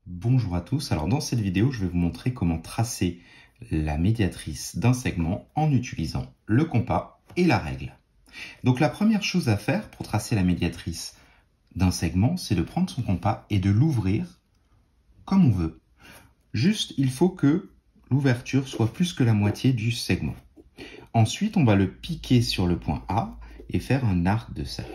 Bonjour à tous, alors dans cette vidéo je vais vous montrer comment tracer la médiatrice d'un segment en utilisant le compas et la règle. Donc la première chose à faire pour tracer la médiatrice d'un segment, c'est de prendre son compas et de l'ouvrir comme on veut. Juste, il faut que l'ouverture soit plus que la moitié du segment. Ensuite, on va le piquer sur le point A et faire un arc de cercle.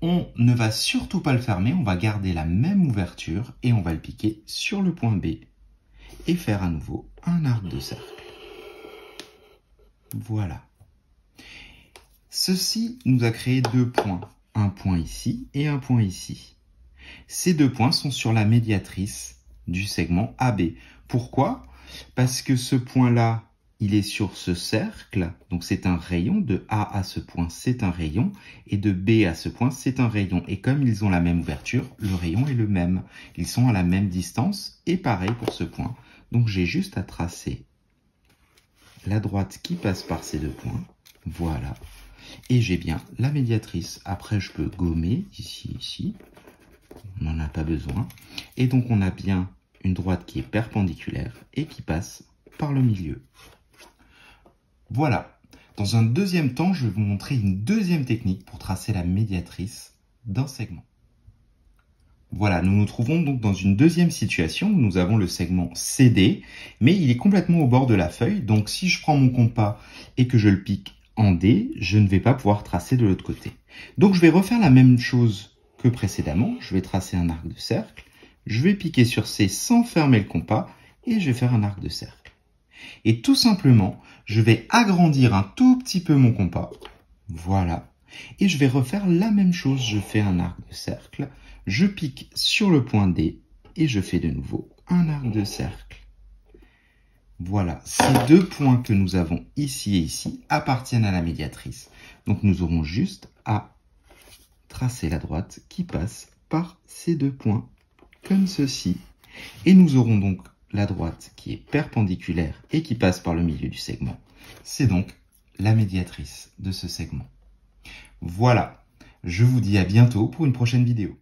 On ne va surtout pas le fermer, on va garder la même ouverture et on va le piquer sur le point B et faire à nouveau un arc de cercle. Voilà. Ceci nous a créé deux points, un point ici et un point ici. Ces deux points sont sur la médiatrice du segment AB. Pourquoi? Parce que ce point-là, il est sur ce cercle, donc c'est un rayon, de A à ce point, c'est un rayon, et de B à ce point, c'est un rayon. Et comme ils ont la même ouverture, le rayon est le même. Ils sont à la même distance, et pareil pour ce point. Donc j'ai juste à tracer la droite qui passe par ces deux points, voilà. Et j'ai bien la médiatrice. Après, je peux gommer, ici, on n'en a pas besoin. Et donc on a bien une droite qui est perpendiculaire et qui passe par le milieu. Voilà. Dans un deuxième temps, je vais vous montrer une deuxième technique pour tracer la médiatrice d'un segment. Voilà, nous nous trouvons donc dans une deuxième situation où nous avons le segment CD, mais il est complètement au bord de la feuille. Donc si je prends mon compas et que je le pique en D, je ne vais pas pouvoir tracer de l'autre côté. Donc je vais refaire la même chose que précédemment. Je vais tracer un arc de cercle, je vais piquer sur C sans fermer le compas et je vais faire un arc de cercle. Et tout simplement, je vais agrandir un tout petit peu mon compas. Voilà. Et je vais refaire la même chose. Je fais un arc de cercle. Je pique sur le point D. Et je fais de nouveau un arc de cercle. Voilà. Ces deux points que nous avons ici et ici appartiennent à la médiatrice. Donc nous aurons juste à tracer la droite qui passe par ces deux points. Comme ceci. Et nous aurons donc la droite qui est perpendiculaire et qui passe par le milieu du segment. C'est donc la médiatrice de ce segment. Voilà, je vous dis à bientôt pour une prochaine vidéo.